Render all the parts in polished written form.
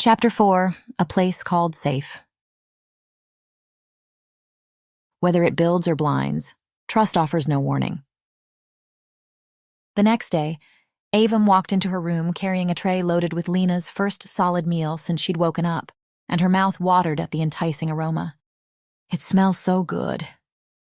Chapter 4, A Place Called Safe. Whether it builds or blinds, trust offers no warning. The next day, Avum walked into her room carrying a tray loaded with Lena's first solid meal since she'd woken up, and her mouth watered at the enticing aroma. "It smells so good,"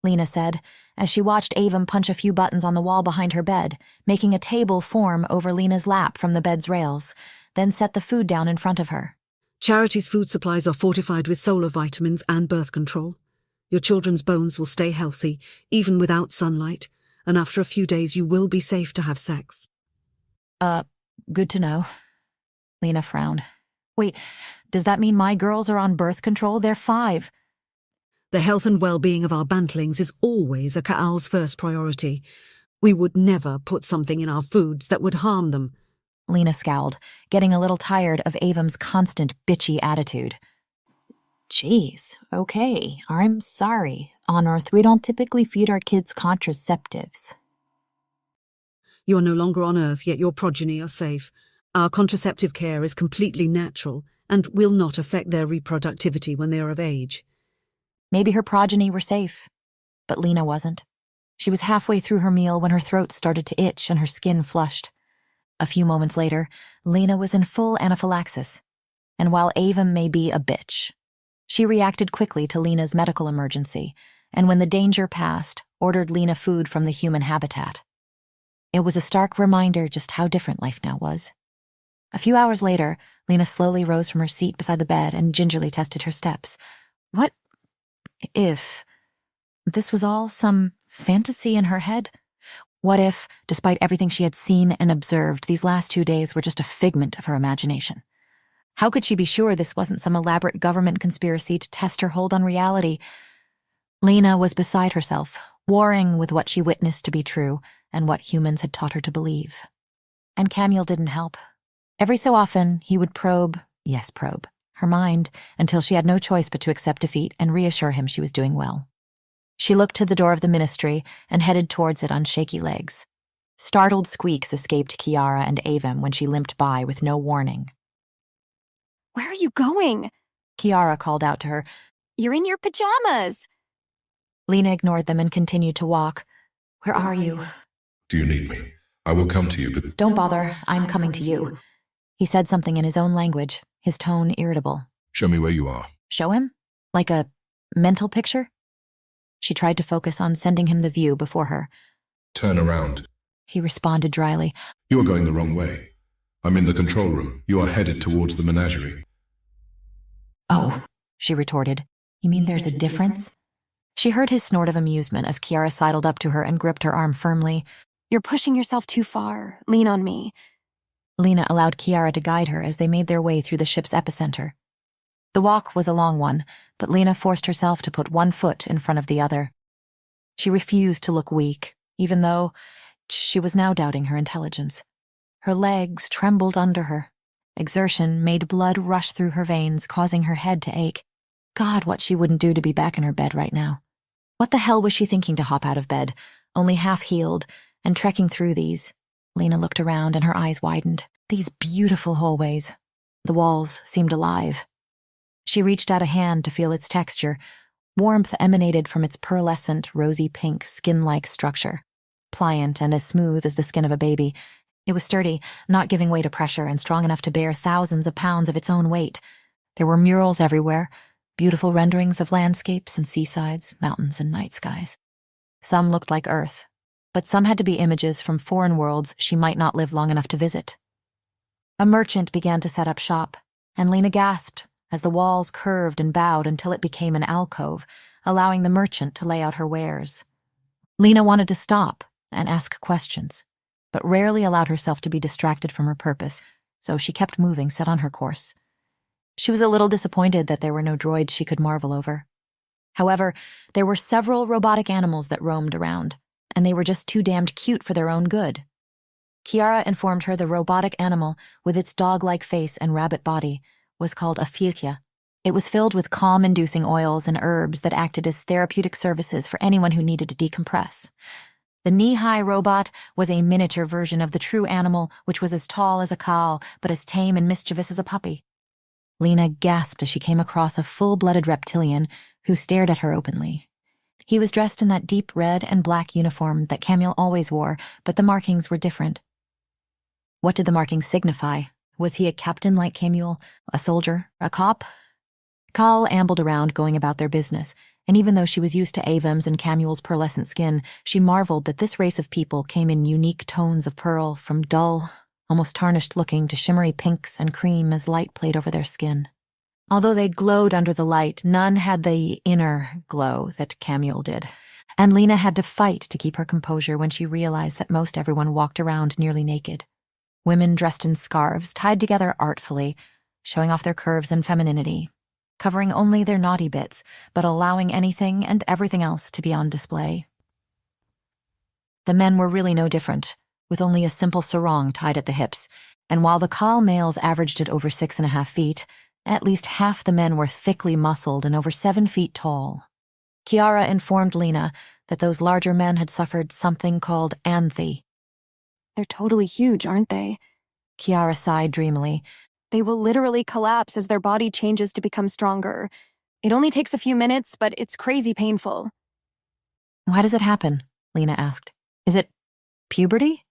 Lena said, as she watched Avum punch a few buttons on the wall behind her bed, making a table form over Lena's lap from the bed's rails, then set the food down in front of her. Charity's food supplies are fortified with solar vitamins and birth control. Your children's bones will stay healthy, even without sunlight, and after a few days you will be safe to have sex. Good to know. Lena frowned. Wait, does that mean my girls are on birth control? They're 5. The health and well-being of our bantlings is always a Ka'al's first priority. We would never put something in our foods that would harm them. Lena scowled, getting a little tired of Avum's constant bitchy attitude. Geez, okay, I'm sorry. On Earth, we don't typically feed our kids contraceptives. You are no longer on Earth, yet your progeny are safe. Our contraceptive care is completely natural and will not affect their reproductivity when they are of age. Maybe her progeny were safe, but Lena wasn't. She was halfway through her meal when her throat started to itch and her skin flushed. A few moments later, Lena was in full anaphylaxis, and while Avum may be a bitch, she reacted quickly to Lena's medical emergency, and when the danger passed, ordered Lena food from the human habitat. It was a stark reminder just how different life now was. A few hours later, Lena slowly rose from her seat beside the bed and gingerly tested her steps. What if this was all some fantasy in her head? What if, despite everything she had seen and observed, these last 2 days were just a figment of her imagination? How could she be sure this wasn't some elaborate government conspiracy to test her hold on reality? Lena was beside herself, warring with what she witnessed to be true and what humans had taught her to believe. And Khamuel didn't help. Every so often, he would probe her mind until she had no choice but to accept defeat and reassure him she was doing well. She looked to the door of the ministry and headed towards it on shaky legs. Startled squeaks escaped Kiara and Avum when she limped by with no warning. "Where are you going?" Kiara called out to her. "You're in your pajamas." Lena ignored them and continued to walk. Where are you? Do you need me? I will come to you, but... Don't bother, I'm coming to you. He said something in his own language, his tone irritable. Show me where you are. Show him? Like a mental picture? She tried to focus on sending him the view before her. Turn around. He responded dryly. You are going the wrong way. I'm in the control room. You are headed towards the menagerie. Oh, she retorted. You mean there's a difference? She heard his snort of amusement as Kiara sidled up to her and gripped her arm firmly. "You're pushing yourself too far. Lean on me." Lena allowed Kiara to guide her as they made their way through the ship's epicenter. The walk was a long one, but Lena forced herself to put one foot in front of the other. She refused to look weak, even though she was now doubting her intelligence. Her legs trembled under her. Exertion made blood rush through her veins, causing her head to ache. God, what she wouldn't do to be back in her bed right now. What the hell was she thinking to hop out of bed, only half healed, and trekking through these? Lena looked around and her eyes widened. These beautiful hallways. The walls seemed alive. She reached out a hand to feel its texture. Warmth emanated from its pearlescent, rosy pink, skin-like structure. Pliant and as smooth as the skin of a baby, it was sturdy, not giving way to pressure and strong enough to bear thousands of pounds of its own weight. There were murals everywhere, beautiful renderings of landscapes and seasides, mountains and night skies. Some looked like Earth, but some had to be images from foreign worlds she might not live long enough to visit. A merchant began to set up shop, and Lena gasped as the walls curved and bowed until it became an alcove, allowing the merchant to lay out her wares. Lena wanted to stop and ask questions, but rarely allowed herself to be distracted from her purpose, so she kept moving, set on her course. She was a little disappointed that there were no droids she could marvel over. However, there were several robotic animals that roamed around, and they were just too damned cute for their own good. Kiara informed her the robotic animal, with its dog-like face and rabbit body, was called a filkia. It was filled with calm-inducing oils and herbs that acted as therapeutic services for anyone who needed to decompress. The knee-high robot was a miniature version of the true animal, which was as tall as a cow, but as tame and mischievous as a puppy. Lena gasped as she came across a full-blooded reptilian who stared at her openly. He was dressed in that deep red and black uniform that Khamuel always wore, but the markings were different. What did the markings signify? Was he a captain like Khamuel? A soldier? A cop? Khal ambled around going about their business, and even though she was used to Avim's and Khamuel's pearlescent skin, she marveled that this race of people came in unique tones of pearl, from dull, almost tarnished-looking to shimmery pinks and cream as light played over their skin. Although they glowed under the light, none had the inner glow that Khamuel did, and Lena had to fight to keep her composure when she realized that most everyone walked around nearly naked. Women dressed in scarves, tied together artfully, showing off their curves and femininity, covering only their naughty bits, but allowing anything and everything else to be on display. The men were really no different, with only a simple sarong tied at the hips, and while the Khal males averaged at over 6.5 feet, at least half the men were thickly muscled and over 7 feet tall. Kiara informed Lena that those larger men had suffered something called anthy. They're totally huge, aren't they? Kiara sighed dreamily. They will literally collapse as their body changes to become stronger. It only takes a few minutes, but it's crazy painful. Why does it happen? Lena asked. Is it puberty?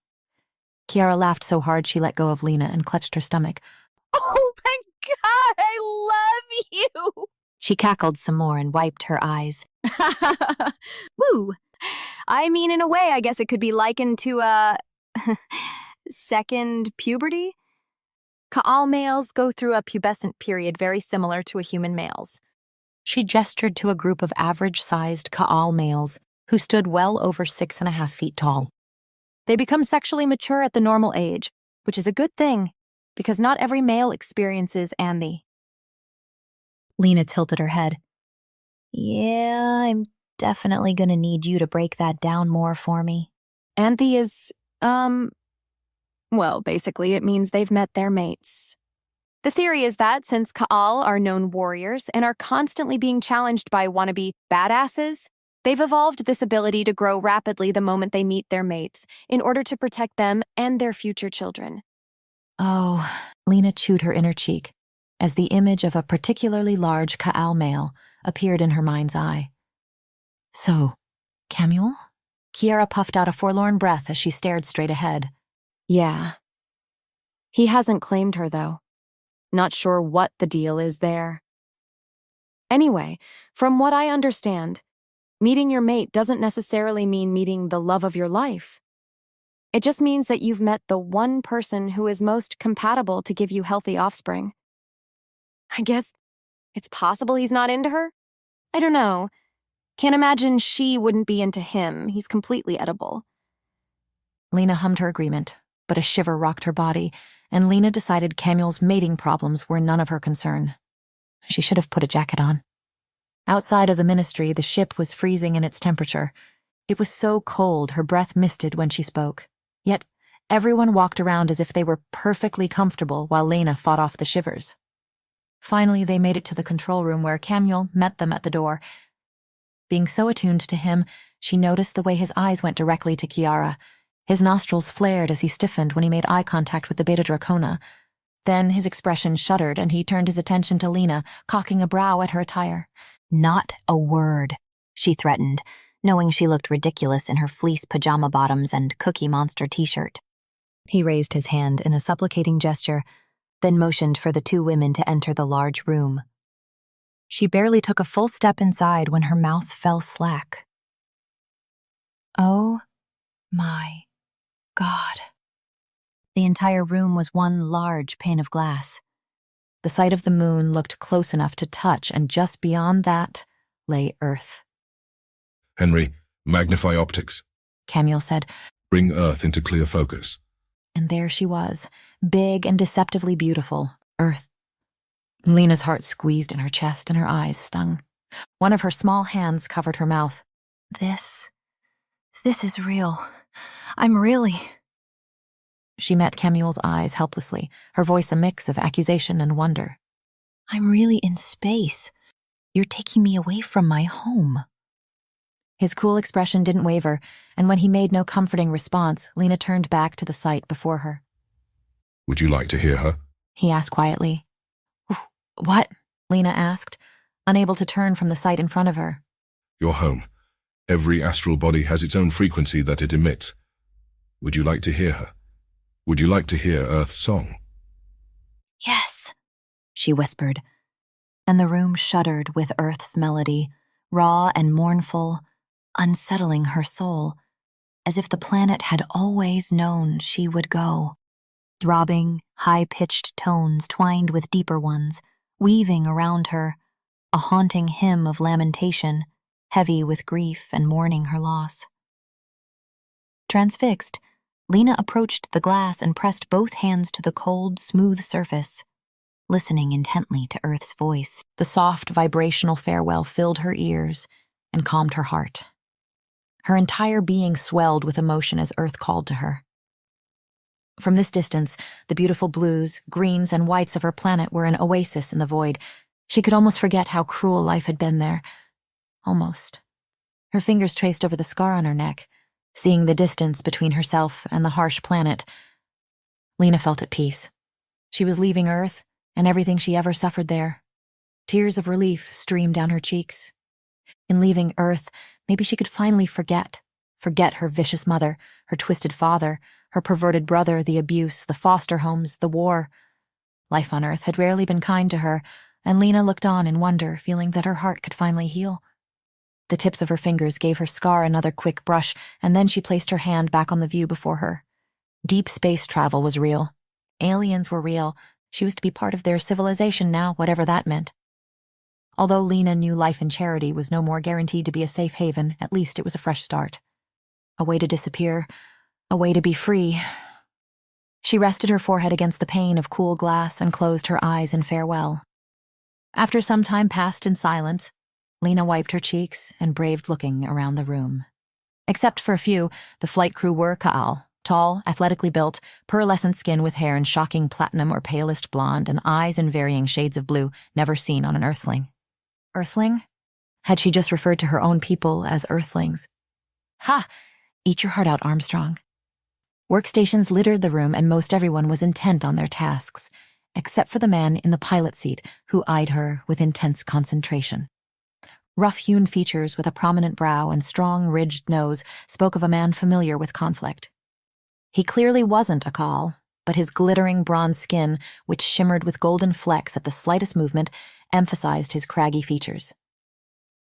Kiara laughed so hard she let go of Lena and clutched her stomach. Oh my God, I love you! She cackled some more and wiped her eyes. Woo! I mean, in a way, I guess it could be likened to a second puberty? Khal males go through a pubescent period very similar to a human male's. She gestured to a group of average-sized Khal males who stood well over 6.5 feet tall. They become sexually mature at the normal age, which is a good thing, because not every male experiences anthy. Lena tilted her head. Yeah, I'm definitely gonna need you to break that down more for me. Anthy is, well, basically it means they've met their mates. The theory is that since Khal are known warriors and are constantly being challenged by wannabe badasses, they've evolved this ability to grow rapidly the moment they meet their mates in order to protect them and their future children. Oh, Lena chewed her inner cheek as the image of a particularly large Khal male appeared in her mind's eye. So, Khamuel? Kiara puffed out a forlorn breath as she stared straight ahead. Yeah. He hasn't claimed her, though. Not sure what the deal is there. Anyway, from what I understand, meeting your mate doesn't necessarily mean meeting the love of your life. It just means that you've met the one person who is most compatible to give you healthy offspring. I guess it's possible he's not into her? I don't know. Can't imagine she wouldn't be into him. He's completely edible. Lena hummed her agreement, but a shiver rocked her body, and Lena decided Khamuel's mating problems were none of her concern. She should have put a jacket on. Outside of the ministry, the ship was freezing in its temperature. It was so cold her breath misted when she spoke. Yet everyone walked around as if they were perfectly comfortable while Lena fought off the shivers. Finally, they made it to the control room where Khamuel met them at the door. Being so attuned to him, she noticed the way his eyes went directly to Kiara. His nostrils flared as he stiffened when he made eye contact with the Beta Dracona. Then his expression shuddered and he turned his attention to Lena, cocking a brow at her attire. Not a word, she threatened, knowing she looked ridiculous in her fleece pajama bottoms and Cookie Monster t-shirt. He raised his hand in a supplicating gesture, then motioned for the two women to enter the large room. She barely took a full step inside when her mouth fell slack. Oh my God. The entire room was one large pane of glass. The sight of the moon looked close enough to touch, and just beyond that lay Earth. Henry, magnify optics. Khamuel said. Bring Earth into clear focus. And there she was, big and deceptively beautiful, Earth. Lena's heart squeezed in her chest and her eyes stung. One of her small hands covered her mouth. This is real. I'm really... She met Khamuel's eyes helplessly, her voice a mix of accusation and wonder. I'm really in space. You're taking me away from my home. His cool expression didn't waver, and when he made no comforting response, Lena turned back to the sight before her. Would you like to hear her? He asked quietly. What? Lena asked, unable to turn from the sight in front of her. Your home. Every astral body has its own frequency that it emits. Would you like to hear her? Would you like to hear Earth's song? Yes, she whispered, and the room shuddered with Earth's melody, raw and mournful, unsettling her soul, as if the planet had always known she would go. Throbbing, high-pitched tones twined with deeper ones, weaving around her, a haunting hymn of lamentation, heavy with grief and mourning her loss. Transfixed, Lena approached the glass and pressed both hands to the cold, smooth surface, listening intently to Earth's voice. The soft, vibrational farewell filled her ears and calmed her heart. Her entire being swelled with emotion as Earth called to her. From this distance, the beautiful blues, greens, and whites of her planet were an oasis in the void. She could almost forget how cruel life had been there. Almost. Her fingers traced over the scar on her neck, seeing the distance between herself and the harsh planet. Lena felt at peace. She was leaving Earth and everything she ever suffered there. Tears of relief streamed down her cheeks. In leaving Earth, maybe she could finally forget her vicious mother, her twisted father, her perverted brother, the abuse, the foster homes, the war. Life on Earth had rarely been kind to her, and Lena looked on in wonder, feeling that her heart could finally heal. The tips of her fingers gave her scar another quick brush, and then she placed her hand back on the view before her. Deep space travel was real. Aliens were real. She was to be part of their civilization now, whatever that meant. Although Lena knew life in Charity was no more guaranteed to be a safe haven, at least it was a fresh start. A way to disappear, a way to be free. She rested her forehead against the pane of cool glass and closed her eyes in farewell. After some time passed in silence, Lena wiped her cheeks and braved looking around the room. Except for a few, the flight crew were Khamuel, tall, athletically built, pearlescent skin with hair in shocking platinum or palest blonde and eyes in varying shades of blue never seen on an Earthling. Earthling? Had she just referred to her own people as Earthlings? Ha! Eat your heart out, Armstrong. Workstations littered the room and most everyone was intent on their tasks, except for the man in the pilot seat who eyed her with intense concentration. Rough-hewn features with a prominent brow and strong, ridged nose spoke of a man familiar with conflict. He clearly wasn't a Khamuel, but his glittering bronze skin, which shimmered with golden flecks at the slightest movement, emphasized his craggy features.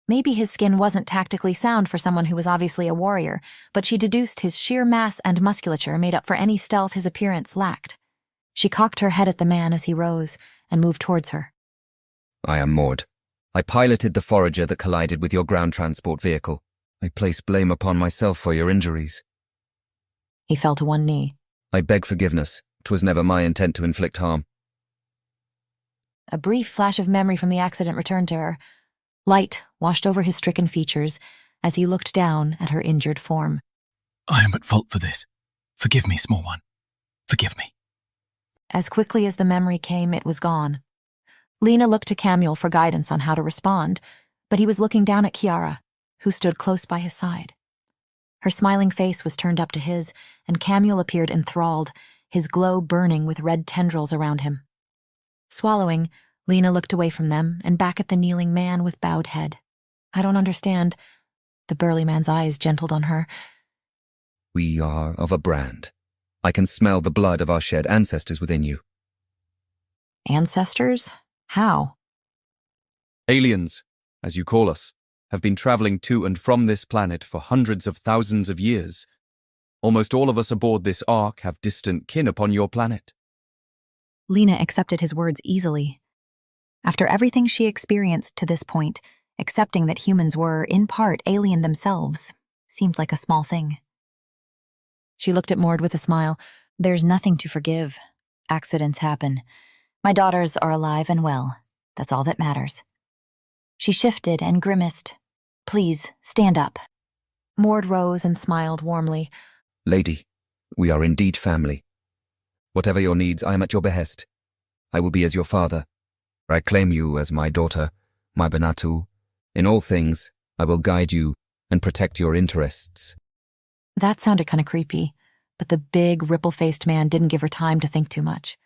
Maybe his skin wasn't tactically sound for someone who was obviously a warrior, but she deduced his sheer mass and musculature made up for any stealth his appearance lacked. She cocked her head at the man as he rose and moved towards her. I am Maud. I piloted the forager that collided with your ground transport vehicle. I place blame upon myself for your injuries. He fell to one knee. I beg forgiveness. 'Twas never my intent to inflict harm. A brief flash of memory from the accident returned to her. Light washed over his stricken features as he looked down at her injured form. I am at fault for this. Forgive me, small one. Forgive me. As quickly as the memory came, it was gone. Lena looked to Khamuel for guidance on how to respond, but he was looking down at Kiara, who stood close by his side. Her smiling face was turned up to his, and Khamuel appeared enthralled, his glow burning with red tendrils around him. Swallowing, Lena looked away from them and back at the kneeling man with bowed head. I don't understand. The burly man's eyes gentled on her. We are of a brand. I can smell the blood of our shared ancestors within you. Ancestors? How? Aliens, as you call us, have been traveling to and from this planet for hundreds of thousands of years. Almost all of us aboard this ark have distant kin upon your planet. Lena accepted his words easily. After everything she experienced to this point, accepting that humans were, in part, alien themselves seemed like a small thing. She looked at Maud with a smile. There's nothing to forgive. Accidents happen. My daughters are alive and well. That's all that matters. She shifted and grimaced. Please, stand up. Maud rose and smiled warmly. Lady, we are indeed family. Whatever your needs, I am at your behest. I will be as your father. I claim you as my daughter, my Benatu. In all things, I will guide you and protect your interests. That sounded kind of creepy, but the big, ripple-faced man didn't give her time to think too much.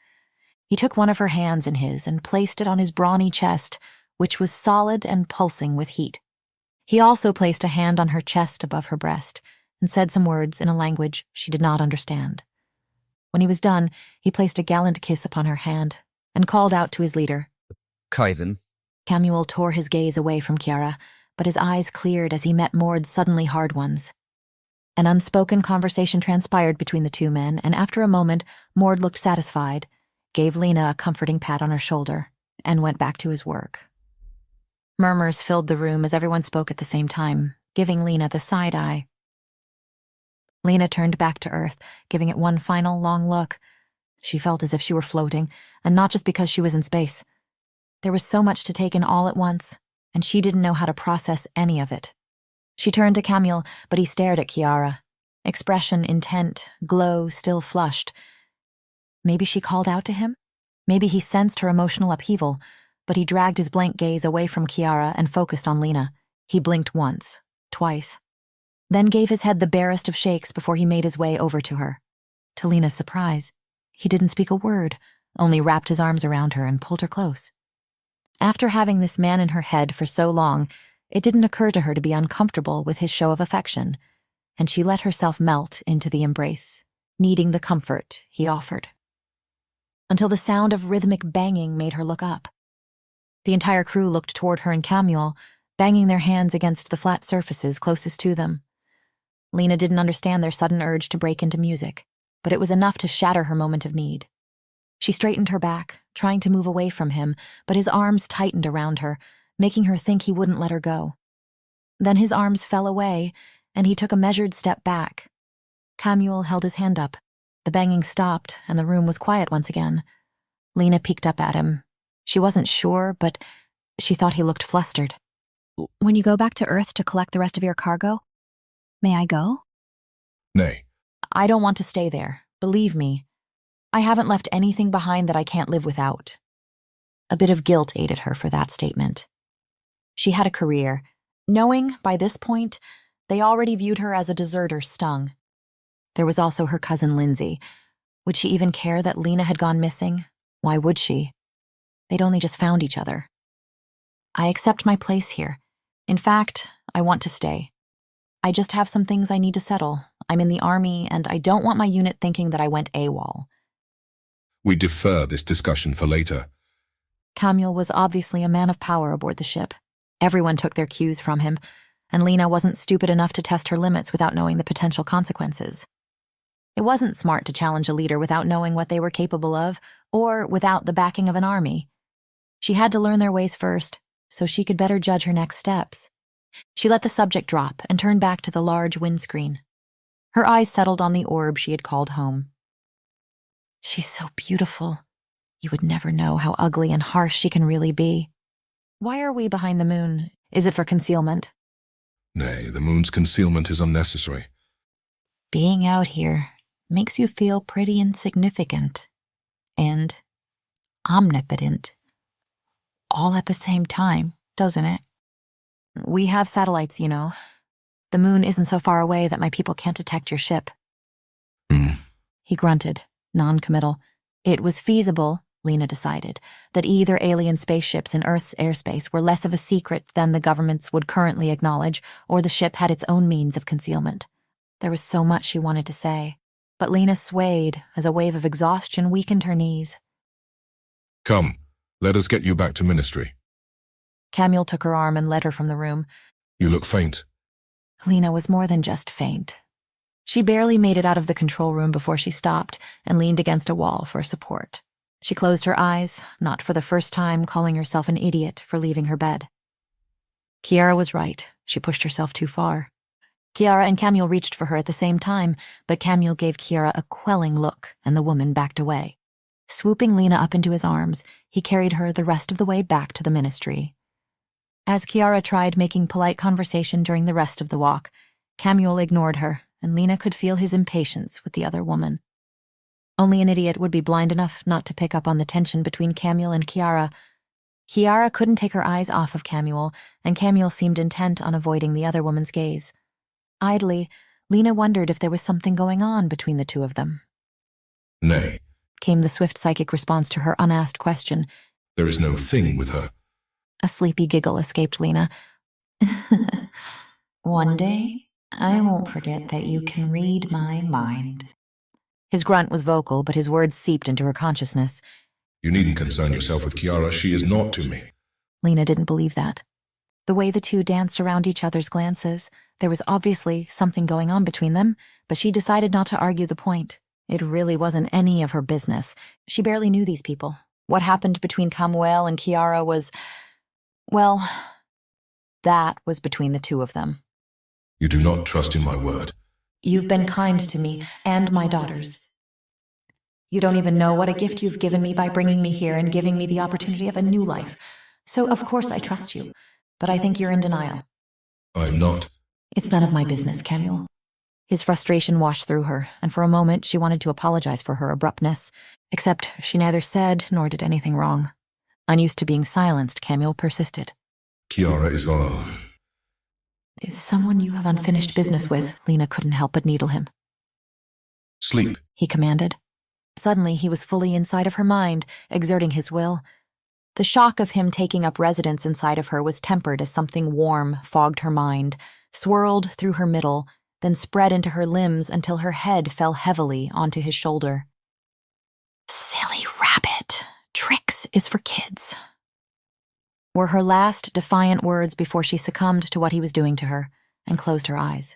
He took one of her hands in his and placed it on his brawny chest, which was solid and pulsing with heat. He also placed a hand on her chest above her breast and said some words in a language she did not understand. When he was done, he placed a gallant kiss upon her hand and called out to his leader. Khaven. Khamuel tore his gaze away from Kiara, but his eyes cleared as he met Mord's suddenly hard ones. An unspoken conversation transpired between the two men, and after a moment, Mord looked satisfied, gave Lena a comforting pat on her shoulder, and went back to his work. Murmurs filled the room as everyone spoke at the same time, giving Lena the side eye. Lena turned back to Earth, giving it one final long look. She felt as if she were floating, and not just because she was in space. There was so much to take in all at once, and she didn't know how to process any of it. She turned to Khamuel, but he stared at Kiara. Expression intent, glow still flushed. Maybe she called out to him? Maybe he sensed her emotional upheaval, but he dragged his blank gaze away from Kiara and focused on Lena. He blinked once, twice, then gave his head the barest of shakes before he made his way over to her. To Lena's surprise, he didn't speak a word, only wrapped his arms around her and pulled her close. After having this man in her head for so long, it didn't occur to her to be uncomfortable with his show of affection, and she let herself melt into the embrace, needing the comfort he offered. Until the sound of rhythmic banging made her look up. The entire crew looked toward her and Khamuel, banging their hands against the flat surfaces closest to them. Lena didn't understand their sudden urge to break into music, but it was enough to shatter her moment of need. She straightened her back, trying to move away from him, but his arms tightened around her, making her think he wouldn't let her go. Then his arms fell away, and he took a measured step back. Khamuel held his hand up. The banging stopped, and the room was quiet once again. Lena peeked up at him. She wasn't sure, but she thought he looked flustered. When you go back to Earth to collect the rest of your cargo, may I go? Nay. I don't want to stay there. Believe me. I haven't left anything behind that I can't live without. A bit of guilt aided her for that statement. She had a career. Knowing, by this point, they already viewed her as a deserter stung. There was also her cousin Lindsay. Would she even care that Lena had gone missing? Why would she? They'd only just found each other. I accept my place here. In fact, I want to stay. I just have some things I need to settle. I'm in the army, and I don't want my unit thinking that I went AWOL. We defer this discussion for later. Khamuel was obviously a man of power aboard the ship. Everyone took their cues from him, and Lena wasn't stupid enough to test her limits without knowing the potential consequences. It wasn't smart to challenge a leader without knowing what they were capable of, or without the backing of an army. She had to learn their ways first, so she could better judge her next steps. She let the subject drop and turned back to the large windscreen. Her eyes settled on the orb she had called home. She's so beautiful. You would never know how ugly and harsh she can really be. Why are we behind the moon? Is it for concealment? Nay, the moon's concealment is unnecessary. Being out here makes you feel pretty insignificant and omnipotent all at the same time, doesn't it? We have satellites, you know. The moon isn't so far away that my people can't detect your ship. He grunted, non-committal. It was feasible, Lena decided, that either alien spaceships in Earth's airspace were less of a secret than the governments would currently acknowledge, or the ship had its own means of concealment. There was so much she wanted to say, but Lena swayed as a wave of exhaustion weakened her knees. Come, let us get you back to Ministry. Khamuel took her arm and led her from the room. You look faint. Lena was more than just faint. She barely made it out of the control room before she stopped and leaned against a wall for support. She closed her eyes, not for the first time calling herself an idiot for leaving her bed. Kiara was right. She pushed herself too far. Kiara and Khamuel reached for her at the same time, but Khamuel gave Kiara a quelling look, and the woman backed away. Swooping Lena up into his arms, he carried her the rest of the way back to the Ministry. As Kiara tried making polite conversation during the rest of the walk, Khamuel ignored her, and Lena could feel his impatience with the other woman. Only an idiot would be blind enough not to pick up on the tension between Khamuel and Kiara. Kiara couldn't take her eyes off of Khamuel, and Khamuel seemed intent on avoiding the other woman's gaze. Idly, Lena wondered if there was something going on between the two of them. Nay. came the swift psychic response to her unasked question. There is no thing with her. A sleepy giggle escaped Lena. One day, I won't forget that you can read my mind. His grunt was vocal, but his words seeped into her consciousness. You needn't concern yourself with Kiara. She is naught to me. Lena didn't believe that. The way the two danced around each other's glances, there was obviously something going on between them, but she decided not to argue the point. It really wasn't any of her business. She barely knew these people. What happened between Khamuel and Kiara was, well, that was between the two of them. You do not trust in my word. You've been kind to me and my daughters. You don't even know what a gift you've given me by bringing me here and giving me the opportunity of a new life. So, of course, I trust you. But I think you're in denial. I'm not. It's none of my business, Khamuel. His frustration washed through her, and for a moment she wanted to apologize for her abruptness, except she neither said nor did anything wrong. Unused to being silenced, Khamuel persisted. Kiara is all. Is someone you have unfinished business with? Lena couldn't help but needle him. Sleep. He commanded. Suddenly he was fully inside of her mind, exerting his will. The shock of him taking up residence inside of her was tempered as something warm fogged her mind, swirled through her middle, then spread into her limbs until her head fell heavily onto his shoulder. Silly rabbit. Tricks is for kids, were her last defiant words before she succumbed to what he was doing to her and closed her eyes.